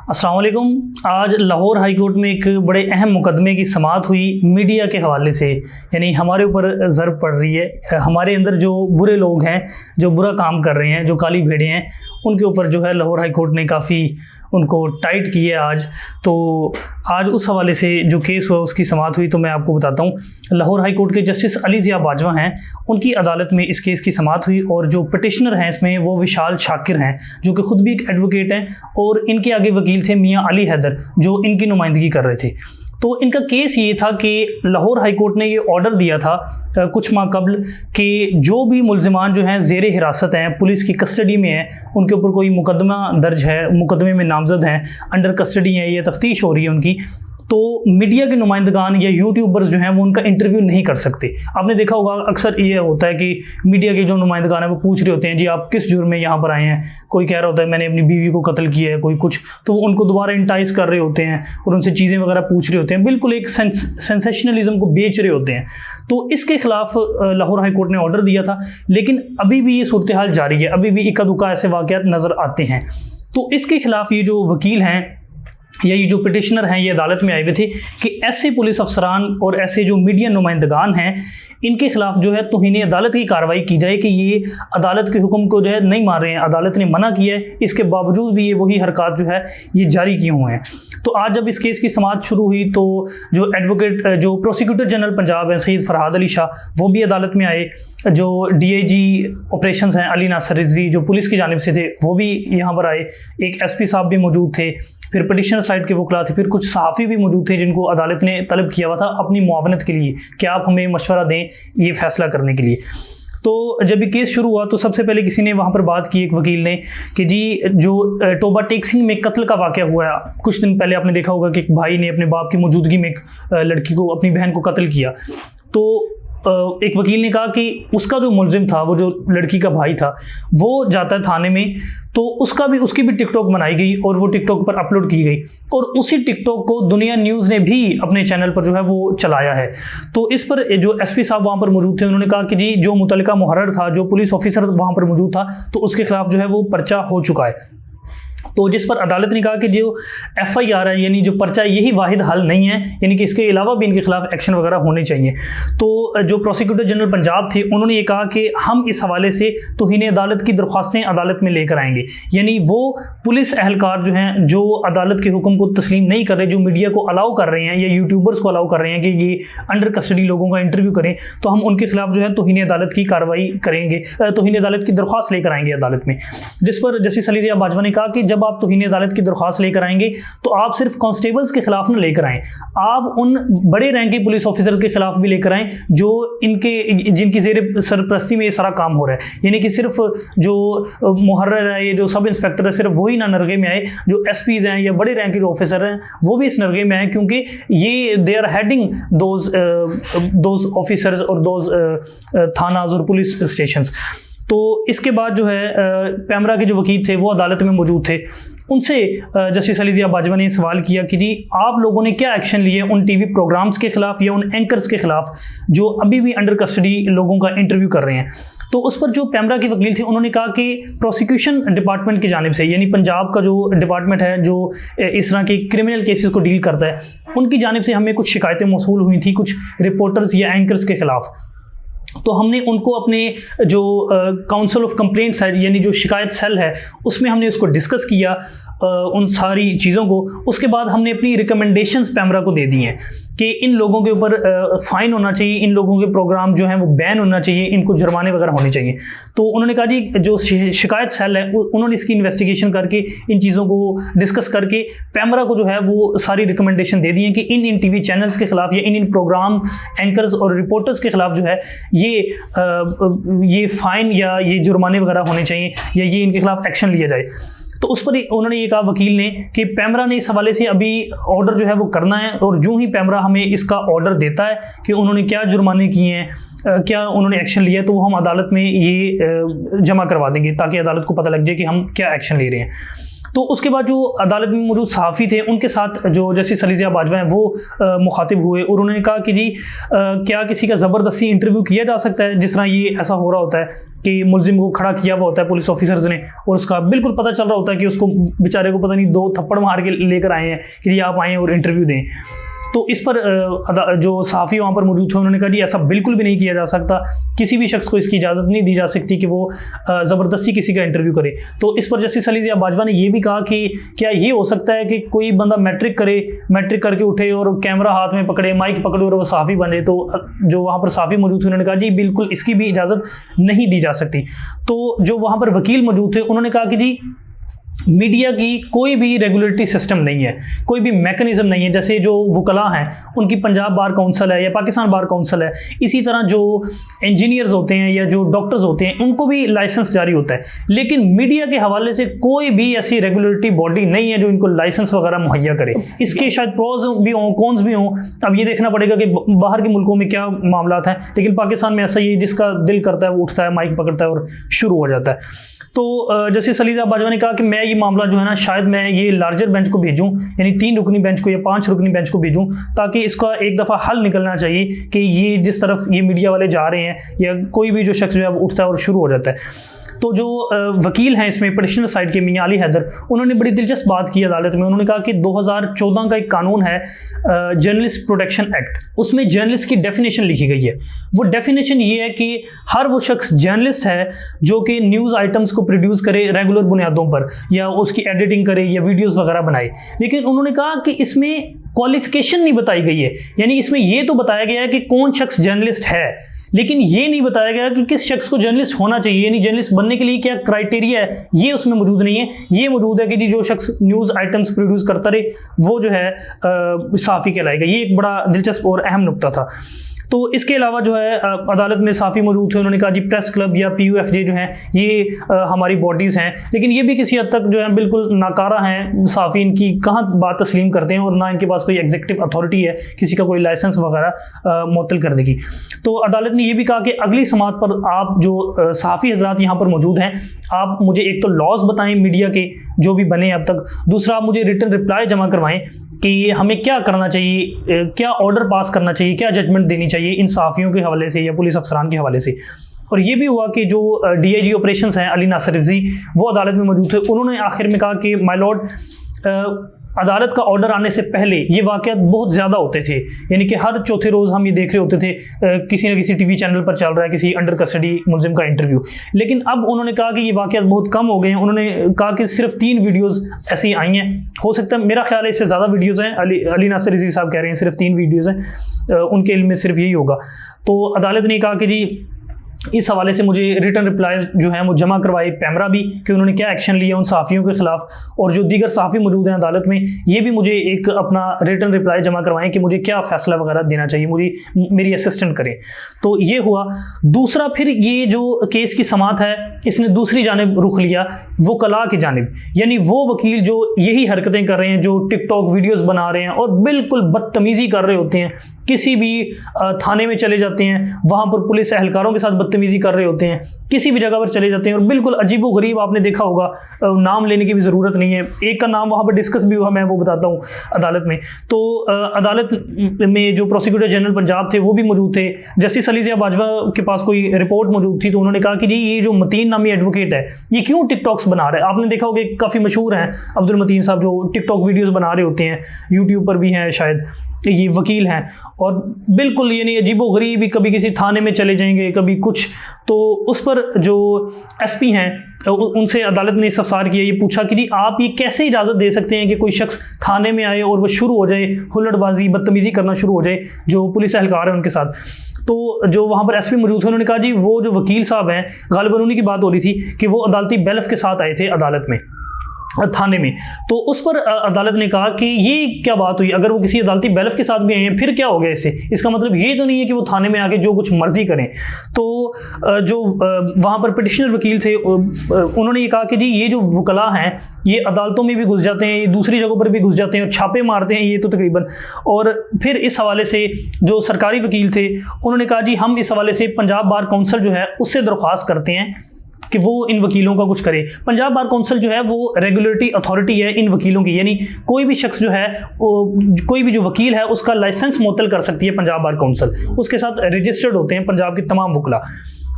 अस्सलाम वालेकुम। आज लाहौर हाई कोर्ट में एक बड़े अहम मुकदमे की समाअत हुई मीडिया के हवाले से, यानी हमारे ऊपर ज़रब पड़ रही है। हमारे अंदर जो बुरे लोग हैं, जो बुरा काम कर रहे हैं, जो काली भेड़ें हैं, उनके ऊपर जो है लाहौर हाई कोर्ट ने काफ़ी उनको टाइट किया आज। तो आज उस हवाले से जो केस हुआ उसकी समाअत हुई, तो मैं आपको बताता हूँ। लाहौर हाई कोर्ट के जस्टिस अली ज़िया बाजवा हैं, उनकी अदालत में इस केस की समाअत हुई और जो पटिशनर हैं इसमें वो विशाल शाकिर हैं, जो कि ख़ुद भी एक एडवोकेट हैं, और इनके आगे वकील थे मियाँ अली हैदर, जो इनकी नुमाइंदगी कर रहे थे। तो इनका केस ये था कि लाहौर हाई कोर्ट ने ये ऑर्डर दिया था कुछ माह कबल कि जो भी मुल्ज़िमान जो हैं ज़ेर हिरासत हैं, पुलिस की कस्टडी में हैं, उनके ऊपर कोई मुकदमा दर्ज है, मुकदमे में नामज़द हैं, अंडर कस्टडी हैं, ये तफ्तीश हो रही है उनकी, तो मीडिया के नुमाइंदगान या यूट्यूबर्स जो हैं वो उनका इंटरव्यू नहीं कर सकते। आपने देखा होगा अक्सर ये होता है कि मीडिया के जो नुमाइंदगान हैं वो पूछ रहे होते हैं, जी आप किस जुर्म में यहाँ पर आए हैं। कोई कह रहा होता है मैंने अपनी बीवी को कत्ल किया है, कोई कुछ, तो वो उनको दोबारा इंटाइस कर रहे होते हैं और उनसे चीज़ें वगैरह पूछ रहे होते हैं, बिल्कुल एक सेंसेशनलिज्म को बेच रहे होते हैं। तो इसके खिलाफ लाहौर हाई कोर्ट ने ऑर्डर दिया था, लेकिन अभी भी ये सूरत हाल जारी है, अभी भी इक्का दुक्का ऐसे वाक़यात नज़र आते हैं। तो इसके खिलाफ ये जो वकील हैं या ये जो पिटिशनर हैं, ये अदालत में आए हुए थे कि ऐसे पुलिस अफसरान और ऐसे जो मीडिया नुमाइंदगान हैं, इनके खिलाफ जो है तौहीन अदालत की कार्रवाई की जाए कि ये अदालत के हुक्म को जो है नहीं मान रहे हैं, अदालत ने मना किया है, इसके बावजूद भी ये वही हरकत जो है ये जारी किए हुए हैं। तो आज जब इस केस की समाअत शुरू हुई तो जो एडवोकेट, जो प्रोसिक्यूटर जनरल पंजाब हैं सैयद फरहाद अली शाह, वो भी अदालत में आए। जो DIG ऑपरेशंस हैं अली नासर रिजवी, जो पुलिस की जानिब से थे, वो भी यहाँ पर आए। एक SP साहब भी मौजूद थे, फिर पटिशनर साइड के वकला थे, फिर कुछ सहाफ़ी भी मौजूद थे जिनको अदालत ने तलब किया हुआ था अपनी मुआवनत के लिए कि आप हमें मशवरा दें ये फ़ैसला करने के लिए। तो जब ये केस शुरू हुआ तो सबसे पहले किसी ने वहाँ पर बात की, एक वकील ने, कि जी जो टोबा टेक सिंह में कत्ल का वाक़या हुआ है, कुछ दिन पहले आपने देखा होगा कि एक भाई ने अपने बाप की मौजूदगी में एक लड़की को, अपनी बहन को कत्ल किया। तो एक वकील ने कहा कि उसका जो मुलजिम था, वो जो लड़की का भाई था, वो जाता है थाने में, तो उसकी भी टिकटॉक बनाई गई और वो टिकटॉक पर अपलोड की गई, और उसी टिकटॉक को दुनिया न्यूज़ ने भी अपने चैनल पर जो है वो चलाया है। तो इस पर जो SP साहब वहाँ पर मौजूद थे, उन्होंने कहा कि जी जो मुतल्लिका मुहर्रर था, जो पुलिस ऑफिसर वहाँ पर मौजूद था, तो उसके खिलाफ जो है वो पर्चा हो चुका है। तो जिस पर अदालत ने कहा कि जो FIR है, यानी जो पर्चा, यही वाहिद हल नहीं है, यानी कि इसके अलावा भी इनके खिलाफ एक्शन वगैरह होने चाहिए। तो जो प्रोसिक्यूटर जनरल पंजाब थे, उन्होंने ये कहा कि हम इस हवाले से तौहीन अदालत की दरख्वास्तें अदालत में लेकर आएंगे, यानी वो पुलिस एहलकार जो हैं, जो अदालत के हुक्म को तस्लीम नहीं कर रहे, जो मीडिया को अलाउ कर रहे हैं या यूट्यूबर्स को अलाउ कर रहे हैं कि ये अंडर कस्टडी लोगों का इंटरव्यू करें, तो हम उनके खिलाफ जो है तौहीन अदालत की कार्रवाई करेंगे, तौहीन अदालत की दरख्वास्त लेकर आएंगे अदालत में। जिस पर जस्टिस अली ज़िया बाजवा ने कहा कि जब आप तौहीन अदालत की दरख्वास्त लेकर आएंगे तो आप सिर्फ कांस्टेबल्स के खिलाफ न लेकर आएँ, आप उन बड़े रैंक के पुलिस ऑफिसर के खिलाफ भी लेकर आएँ जो जिनकी ज़ेर सरपरस्ती में ये सारा काम हो रहा है। यानी कि सिर्फ जो मुहर्रर है, ये जो सब इंस्पेक्टर है, सिर्फ वही ना नरगे में आए, जो SPs हैं या बड़े रैंक के ऑफिसर हैं वो भी इस नरगे में आए, क्योंकि ये they are heading those officers और दोज थानाज और पुलिस स्टेशंस। तो इसके बाद जो है पैमरा के जो वकील थे वो अदालत में मौजूद थे, उनसे जस्टिस अली ज़िया बाजवा ने सवाल किया कि जी आप लोगों ने क्या एक्शन लिए उन TV प्रोग्राम्स के खिलाफ या उन एंकर्स के खिलाफ जो अभी भी अंडर कस्टडी लोगों का इंटरव्यू कर रहे हैं। तो उस पर जो पैमरा के वकील थे उन्होंने कहा कि प्रोसिक्यूशन डिपार्टमेंट की जानिब से, यानी पंजाब का जो डिपार्टमेंट है जो इस तरह के क्रिमिनल केसेस को डील करता है, उनकी जानिब से हमें कुछ शिकायतें मौसूल हुई थी कुछ रिपोर्टर्स या एंकर्स के खिलाफ। तो हमने उनको अपने जो काउंसिल ऑफ कंप्लेंट्स है, यानी जो शिकायत सेल है, उसमें हमने उसको डिस्कस किया उन सारी चीज़ों को। उसके बाद हमने अपनी रिकमेंडेशंस पैमरा को दे दी हैं कि इन लोगों के ऊपर फ़ाइन होना चाहिए, इन लोगों के प्रोग्राम जो हैं वो बैन होना चाहिए, इनको जुर्माने वगैरह होने चाहिए। तो उन्होंने कहा जी जो शिकायत सेल है उन्होंने इसकी इन्वेस्टिगेशन करके इन चीज़ों को डिस्कस करके पैमरा को जो है वो सारी रिकमेंडेशन दे दी है कि इन TV चैनल्स के ख़िलाफ़ या इन प्रोग्राम एंकर्स और रिपोर्टर्स के ख़िलाफ़ जो है ये फ़ाइन या ये जुर्माने वगैरह होने चाहिए या ये इनके खिलाफ एक्शन लिया जाए। तो उस पर उन्होंने ये कहा वकील ने कि पैमरा ने इस हवाले से अभी ऑर्डर जो है वो करना है, और जो ही पैमरा हमें इसका ऑर्डर देता है कि उन्होंने क्या जुर्माने किए हैं, क्या उन्होंने एक्शन लिया है, तो वो हम अदालत में ये जमा करवा देंगे ताकि अदालत को पता लग जाए कि हम क्या एक्शन ले रहे हैं। तो उसके बाद जो अदालत में मौजूद सहाफ़ी थे उनके साथ जो जस्टिस अली ज़िया बाजवा हैं वो मुखातिब हुए और उन्होंने कहा कि जी क्या किसी का ज़बरदस्ती इंटरव्यू किया जा सकता है, जिस तरह ये ऐसा हो रहा होता है कि मुलजिम को खड़ा किया हुआ होता है पुलिस ऑफिसर्स ने और उसका बिल्कुल पता चल रहा होता है कि उसको बेचारे को पता नहीं 2 थप्पड़ मार के लेकर आए हैं कि आप आएँ और इंटरव्यू दें। तो इस पर जो सहाफ़ी वहाँ पर मौजूद थे उन्होंने कहा जी ऐसा बिल्कुल भी नहीं किया जा सकता, किसी भी शख्स को इसकी इजाज़त नहीं दी जा सकती कि वो ज़बरदस्ती किसी का इंटरव्यू करे। तो इस पर जस्टिस अली ज़िया बाजवा ने ये भी कहा कि क्या ये हो सकता है कि कोई बंदा मैट्रिक करके उठे और कैमरा हाथ में पकड़े, माइक पकड़े और वो सहाफ़ी बने। तो जो वहाँ पर सहाफ़ी मौजूद थे उन्होंने कहा जी बिल्कुल इसकी भी इजाज़त नहीं दी जा सकती। तो जो वहाँ पर वकील मौजूद थे उन्होंने कहा कि जी मीडिया की कोई भी रेगुलेटरी सिस्टम नहीं है, कोई भी मैकेनिज्म नहीं है। जैसे जो वकला हैं उनकी पंजाब बार काउंसिल है या पाकिस्तान बार काउंसिल है, इसी तरह जो इंजीनियर्स होते हैं या जो डॉक्टर्स होते हैं उनको भी लाइसेंस जारी होता है, लेकिन मीडिया के हवाले से कोई भी ऐसी रेगुलेटरी बॉडी नहीं है जो इनको लाइसेंस वगैरह मुहैया करे। इसके शायद प्रोज भी हों, कॉन्स भी हों, अब ये देखना पड़ेगा कि बाहर के मुल्कों में क्या मामला हैं, लेकिन पाकिस्तान में ऐसा ही जिसका दिल करता है वो उठता है, माइक पकड़ता है और शुरू हो जाता है। तो जैसे अली ज़िया बाजवा ने कहा कि मैं ये मामला जो है ना शायद मैं ये लार्जर बेंच को भेजूं, यानी 3 रुकनी बेंच को या 5 रुकनी बेंच को भेजूं, ताकि इसका एक दफ़ा हल निकलना चाहिए कि ये जिस तरफ ये मीडिया वाले जा रहे हैं या कोई भी जो शख्स जो है वो उठता है और शुरू हो जाता है। तो जो वकील हैं इसमें पिटिशनर साइड के मियां अली हैदर, उन्होंने बड़ी दिलचस्प बात की अदालत में। उन्होंने कहा कि 2014 का एक कानून है जर्नलिस्ट प्रोटेक्शन एक्ट, उसमें जर्नलिस्ट की डेफिनेशन लिखी गई है। वो डेफिनेशन ये है कि हर वो शख्स जर्नलिस्ट है जो कि न्यूज़ आइटम्स को प्रोड्यूस करे रेगुलर बुनियादों पर या उसकी एडिटिंग करे या वीडियोज़ वगैरह बनाए। लेकिन उन्होंने कहा कि इसमें क्वालिफिकेशन नहीं बताई गई है, यानी इसमें ये तो बताया गया है कि कौन शख्स जर्नलिस्ट है, लेकिन ये नहीं बताया गया कि किस शख्स को जर्नलिस्ट होना चाहिए, यानी जर्नलिस्ट बनने के लिए क्या क्राइटेरिया है, ये उसमें मौजूद नहीं है। ये मौजूद है कि जो शख्स न्यूज़ आइटम्स प्रोड्यूस करता रहे वो जो है सहाफ़ी कहलाएगा। ये एक बड़ा दिलचस्प और अहम नुक्ता था। तो इसके अलावा जो है अदालत में सहाफ़ी मौजूद थे, उन्होंने कहा जी प्रेस क्लब या PUFJ जो हैं ये हमारी बॉडीज़ हैं, लेकिन ये भी किसी हद तक जो है बिल्कुल नाकारा हैं। सहाफ़ी इनकी कहाँ बात तस्लीम करते हैं और ना इनके पास कोई एग्जीक्यूटिव अथॉरिटी है किसी का कोई लाइसेंस वगैरह मुअत्तल करने की। तो अदालत ने यह भी कहा कि अगली समात पर आप जो सहाफ़ी हज़रात यहाँ पर मौजूद हैं, आप मुझे एक तो लॉज बताएँ मीडिया के जो भी बने अब तक, दूसरा आप मुझे रिटन रिप्लाई जमा करवाएँ कि हमें क्या करना चाहिए, क्या ऑर्डर पास करना चाहिए, क्या जजमेंट देनी चाहिए इन सहाफ़ियों के हवाले से या पुलिस अफसरान के हवाले से। और ये भी हुआ कि जो DIG ऑपरेशंस हैं अली नासिर रिज़वी वो अदालत में मौजूद थे। उन्होंने आखिर में कहा कि माय लॉर्ड अदालत का ऑर्डर आने से पहले ये वाक़यात बहुत ज़्यादा होते थे, यानी कि हर चौथे रोज़ हम ये देख रहे होते थे किसी न किसी TV चैनल पर चल रहा है किसी अंडर कस्टडी मुलजिम का इंटरव्यू। लेकिन अब उन्होंने कहा कि ये वाक़यात बहुत कम हो गए हैं। उन्होंने कहा कि सिर्फ 3 वीडियोज़ ऐसी आई हैं, हो सकता है मेरा ख्याल है इससे ज़्यादा वीडियोज़ हैं। अली नासिर रिज़वी साहब कह रहे हैं सिर्फ 3 वीडियोज़ हैं, उनके इल्म में सिर्फ यही होगा। तो अदालत ने कहा कि जी इस हवाले से मुझे रिटर्न रिप्लाईज जो हैं वो जमा करवाए पैमरा भी कि उन्होंने क्या एक्शन लिया उन सहाफ़ियों के ख़िलाफ़, और जो दीगर सहाफ़ी मौजूद हैं अदालत में ये भी मुझे एक अपना रिटर्न रिप्लाई जमा करवाएं कि मुझे क्या फ़ैसला वगैरह देना चाहिए, मुझे मेरी असिस्टेंट करें। तो ये हुआ। दूसरा फिर ये जो केस की समात है इसने दूसरी जानिब रुख लिया वकला की जानिब, यानी वो वकील जो यही हरकतें कर रहे हैं, जो टिकटॉक वीडियोज़ बना रहे हैं और बिल्कुल बदतमीज़ी कर रहे होते हैं, किसी भी थाने में चले जाते हैं वहाँ पर पुलिस एहलकारों के साथ बदतमीज़ी कर रहे होते हैं, किसी भी जगह पर चले जाते हैं और बिल्कुल अजीबो गरीब, आपने देखा होगा, नाम लेने की भी ज़रूरत नहीं है, एक का नाम वहाँ पर डिस्कस भी हुआ, मैं वो बताता हूँ अदालत में। तो अदालत में जो प्रोसिक्यूटर जनरल पंजाब थे वो भी मौजूद थे। जस्टिस अली ज़िया बाजवा के पास कोई रिपोर्ट मौजूद थी तो उन्होंने कहा कि जी ये जो मतीन नामी एडवोकेट है ये क्यों टिकटॉक्स बना रहा है। आपने देखा होगा काफ़ी मशहूर हैं अब्दुल मतीन साहब जो टिकटॉक वीडियोज़ बना रहे होते हैं, यूट्यूब पर भी हैं, शायद ये वकील हैं और बिल्कुल यानी अजीबो गरीब, कभी किसी थाने में चले जाएंगे कभी कुछ। तो उस पर जो SP हैं उनसे अदालत ने इस्तफसार किया, ये पूछा कि जी आप ये कैसे इजाज़त दे सकते हैं कि कोई शख्स थाने में आए और वो शुरू हो जाए हुल्लड़बाजी बदतमीज़ी करना शुरू हो जाए जो पुलिस एहलकार है उनके साथ। तो जो वहाँ पर SP मौजूद थे उन्होंने कहा जी वो जो वकील साहब हैं गालिबन उन्हीं की बात हो रही थी कि वो अदालती बैलफ के साथ आए थे अदालत में थाने में। तो उस पर अदालत ने कहा कि ये क्या बात हुई, अगर वो किसी अदालती बैलफ के साथ भी आए हैं फिर क्या हो गया इससे, इसका मतलब ये तो नहीं है कि वो थाने में आके जो कुछ मर्जी करें। तो जो वहाँ पर पिटिशनर वकील थे उन्होंने ये कहा कि जी ये जो वकला हैं ये अदालतों में भी घुस जाते हैं, ये दूसरी जगहों पर भी घुस जाते हैं और छापे मारते हैं ये तो तकरीबन। और फिर इस हवाले से जो सरकारी वकील थे उन्होंने कहा जी हम इस हवाले से पंजाब बार काउंसिल जो है उससे दरख्वास्त करते हैं कि वो इन वकीलों का कुछ करे। पंजाब बार काउंसिल जो है वो रेगुलेटरी अथॉरिटी है इन वकीलों की, यानी कोई भी शख्स जो है, कोई भी जो वकील है उसका लाइसेंस मुअत्तल कर सकती है पंजाब बार काउंसिल। उसके साथ रजिस्टर्ड होते हैं पंजाब के तमाम वकला।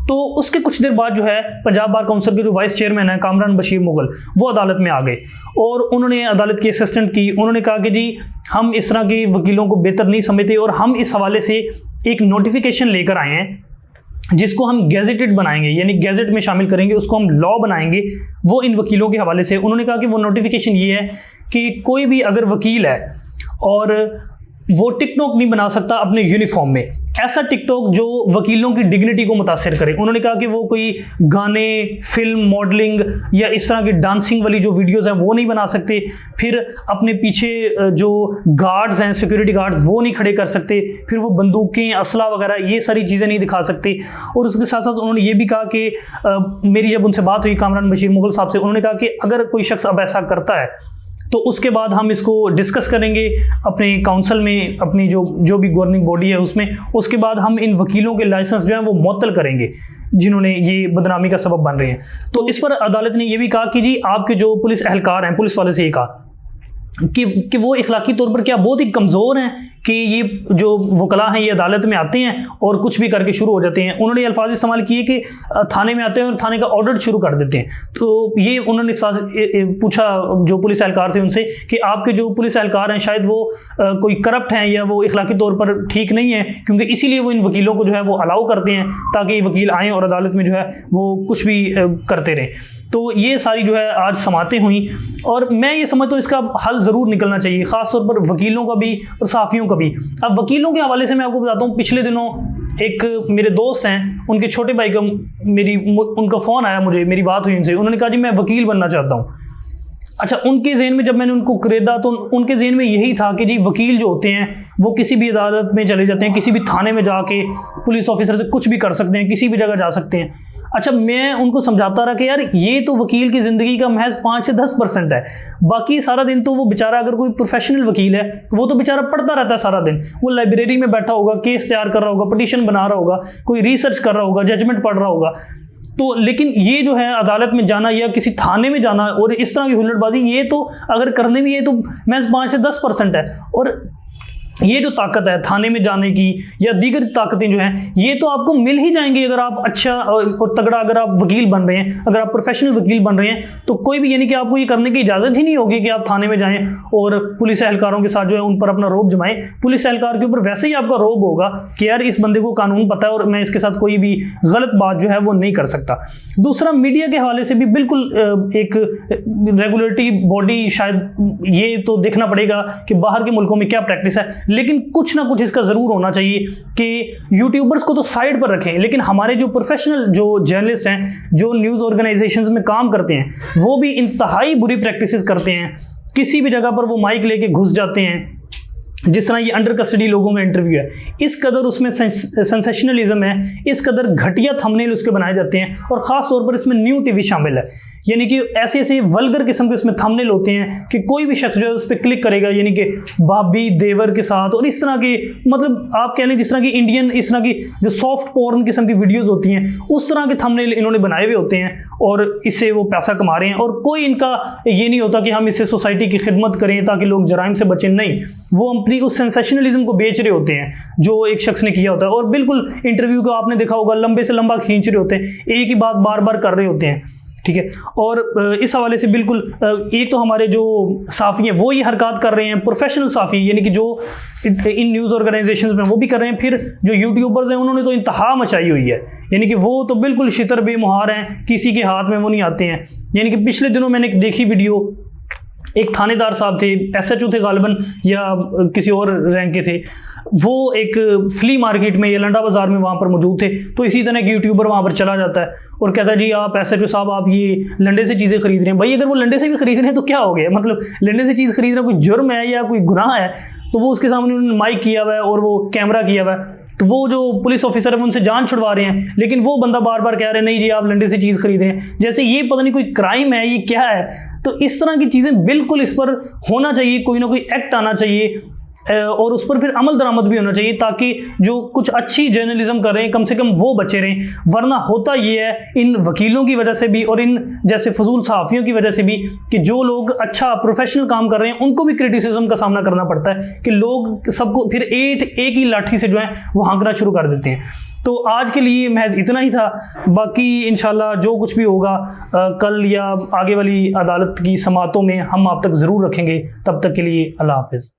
तो उसके कुछ देर बाद जो है पंजाब बार काउंसिल के जो वाइस चेयरमैन है कामरान बशीर मुगल, वो अदालत में आ गए और उन्होंने अदालत की असिस्टेंट की। उन्होंने कहा कि जी हम इस तरह के वकीलों को बेहतर नहीं समझते और हम इस हवाले से एक नोटिफिकेशन लेकर आए हैं जिसको हम गैजेटेड बनाएंगे, यानी गैजेट में शामिल करेंगे, उसको हम लॉ बनाएंगे वो इन वकीलों के हवाले से। उन्होंने कहा कि वो नोटिफिकेशन ये है कि कोई भी अगर वकील है और वो टिकटॉक नहीं बना सकता अपने यूनिफॉर्म में, ऐसा टिकटॉक जो वकीलों की डिग्निटी को मुतासिर करे। उन्होंने कहा कि वो कोई गाने, फिल्म, मॉडलिंग या इस तरह की डांसिंग वाली जो वीडियोस हैं वो नहीं बना सकते। फिर अपने पीछे जो गार्ड्स हैं, सिक्योरिटी गार्ड्स, वो नहीं खड़े कर सकते। फिर वो बंदूकें, असला वगैरह ये सारी चीज़ें नहीं दिखा सकते। और उसके साथ साथ उन्होंने ये भी कहा कि मेरी जब उनसे बात हुई कामरान बशीर मुगल साहब से, उन्होंने कहा कि अगर कोई शख्स अब ऐसा करता है तो उसके बाद हम इसको डिस्कस करेंगे अपने काउंसिल में, अपनी जो भी गवर्निंग बॉडी है उसमें। उसके बाद हम इन वकीलों के लाइसेंस जो है वो मुअत्तल करेंगे जिन्होंने ये बदनामी का सबब बन रहे हैं। तो इस पर अदालत ने ये भी कहा कि जी आपके जो पुलिस एहलकार हैं, पुलिस वाले से ये कहा कि वो इखलाकी तौर पर क्या बहुत ही कमज़ोर हैं कि ये जो वकला हैं ये अदालत में आते हैं और कुछ भी करके शुरू हो जाते हैं। उन्होंने अल्फाज इस्तेमाल किए कि थाने में आते हैं और थाने का ऑर्डर शुरू कर देते हैं। तो ये उन्होंने पूछा जो पुलिस एहलकार थे उनसे कि आपके जो पुलिस एहलकार हैं शायद वो कोई करप्ट हैं या वो इखलाकी तौर पर ठीक नहीं है, क्योंकि इसीलिए वो इन वकीलों को जो है वो अलाउ करते हैं ताकि ये वकील आएँ और अदालत में जो है वो कुछ भी करते रहें। तो ये सारी जो है आज समातें हुई और मैं ये समझता हूँ इसका हल ज़रूर निकलना चाहिए, ख़ास तौर पर वकीलों का भी और सहाफ़ियों का भी। अब वकीलों के हवाले से मैं आपको बताता हूँ, पिछले दिनों एक मेरे दोस्त हैं, उनके छोटे भाई का उनका फ़ोन आया मुझे, मेरी बात हुई उनसे। उन्होंने कहा जी मैं वकील बनना चाहता हूँ। अच्छा, उनके ज़हन में जब मैंने उनको खरीदा तो उनके ज़हन में यही था कि जी वकील जो होते हैं वो किसी भी अदालत में चले जाते हैं, किसी भी थाने में जाके पुलिस ऑफिसर से कुछ भी कर सकते हैं, किसी भी जगह जा सकते हैं। अच्छा, मैं उनको समझाता रहा कि यार ये तो वकील की ज़िंदगी का महज 5 से 10% है। बाकी सारा दिन तो वो बेचारा, अगर कोई प्रोफेशनल वकील है वो तो बेचारा पढ़ता रहता है सारा दिन। वो लाइब्रेरी में बैठा होगा, केस तैयार कर रहा होगा, पटिशन बना रहा होगा, कोई रिसर्च कर रहा होगा, जजमेंट पढ़ रहा होगा। तो लेकिन ये जो है अदालत में जाना या किसी थाने में जाना और इस तरह की हुल्लड़बाजी, ये तो अगर करने में ये तो महज 5 से 10% है। और ये जो ताकत है थाने में जाने की या दीगर ताकतें जो हैं ये तो आपको मिल ही जाएंगी अगर आप अच्छा और तगड़ा अगर आप वकील बन रहे हैं, अगर आप प्रोफेशनल वकील बन रहे हैं। तो कोई भी यानी कि आपको ये करने की इजाज़त ही नहीं होगी कि आप थाने में जाएं और पुलिस एहलकारों के साथ जो है उन पर अपना रौब जमाएं। पुलिस एहलकार के ऊपर वैसे ही आपका रौब होगा कि यार इस बंदे को कानून पता है और मैं इसके साथ कोई भी गलत बात जो है वो नहीं कर सकता। दूसरा, मीडिया के हवाले से भी बिल्कुल एक रेगुलेटरी बॉडी, शायद ये तो देखना पड़ेगा कि बाहर के मुल्कों में क्या प्रैक्टिस है, लेकिन कुछ ना कुछ इसका ज़रूर होना चाहिए कि यूट्यूबर्स को तो साइड पर रखें, लेकिन हमारे जो प्रोफेशनल जो जर्नलिस्ट हैं, जो न्यूज़ ऑर्गेनाइजेशंस में काम करते हैं, वो भी इंतहाई बुरी प्रैक्टिसेस करते हैं। किसी भी जगह पर वो माइक लेके घुस जाते हैं, जिस तरह ये अंडर कस्टडी लोगों का इंटरव्यू है, इस कदर उसमें सेंसेशनलिज्म है, इस कदर घटिया थंबनेल उसके बनाए जाते हैं और ख़ास तौर पर इसमें न्यू टीवी शामिल है। यानी कि ऐसे ऐसे वल्गर किस्म के उसमें थंबनेल होते हैं कि कोई भी शख्स जो है उस पर क्लिक करेगा, यानी कि भाभी देवर के साथ और इस तरह की, मतलब आप कह लें जिस तरह की इंडियन, इस तरह की जो सॉफ्ट पोर्न किस्म की वीडियोज़ होती हैं, उस तरह के थंबनेल इन्होंने बनाए हुए होते हैं और इससे वो पैसा कमा रहे हैं। और कोई इनका ये नहीं होता कि हम इससे सोसाइटी की खिदमत करें ताकि लोग जराइम से बचें, नहीं, वो अपनी उस सेंसेशनलिज्म को बेच रहे होते हैं जो एक शख्स ने किया होता है। और बिल्कुल इंटरव्यू को आपने देखा होगा, लंबे से लंबा खींच रहे होते हैं, एक ही बात बार बार कर रहे होते हैं, ठीक है। और इस हवाले से बिल्कुल एक तो हमारे जो साफ़ी हैं वो ये हरकत कर रहे हैं, प्रोफेशनल साफ़ी यानी कि जो इन न्यूज़ ऑर्गेनाइजेशंस में वो भी कर रहे हैं। फिर जो यूट्यूबर्स हैं उन्होंने तो इंतहा मचाई हुई है, यानी कि वो तो बिल्कुल शितर बेमुहार हैं, किसी के हाथ में वो नहीं आते हैं। यानी कि पिछले दिनों मैंने एक देखी वीडियो, एक थानेदार साहब थे, SHO थे गालिबन या किसी और रैंक के थे, वो एक फ्ली मार्केट में या लंडा बाज़ार में वहाँ पर मौजूद थे। तो इसी तरह एक यूट्यूबर वहाँ पर चला जाता है और कहता है जी आप SHO साहब आप ये लंडे से चीज़ें खरीद रहे हैं। भाई अगर वो लंडे से भी खरीद रहे हैं तो क्या हो गया, मतलब लंडे से चीज़ खरीदना कोई जुर्म है या कोई गुनाह है? तो वो उसके सामने उन्होंने माइक किया हुआ है और वो कैमरा किया हुआ है, तो वो जो पुलिस ऑफिसर है वो उनसे जान छुड़वा रहे हैं, लेकिन वो बंदा बार बार कह रहे हैं नहीं जी आप लंडे से चीज़ खरीद रहे हैं, जैसे ये पता नहीं कोई क्राइम है, ये क्या है। तो इस तरह की चीज़ें बिल्कुल इस पर होना चाहिए, कोई ना कोई एक्ट आना चाहिए और उस पर फिर अमल दरामद भी होना चाहिए, ताकि जो कुछ अच्छी जर्नलिज्म कर रहे हैं कम से कम वो बचे रहें। वरना होता ये है इन वकीलों की वजह से भी और इन जैसे फजूल सहाफ़ियों की वजह से भी कि जो लोग अच्छा प्रोफेशनल काम कर रहे हैं उनको भी क्रिटिसिज्म का सामना करना पड़ता है कि लोग सबको फिर एक ही लाठी से जो है वो हाँकना शुरू कर देते हैं। तो आज के लिए महज इतना ही था। बाकी इंशाल्लाह जो कुछ भी होगा कल या आगे वाली अदालत की समातों में हम आप तक ज़रूर रखेंगे। तब तक के लिए अल्लाह हाफ़िज़।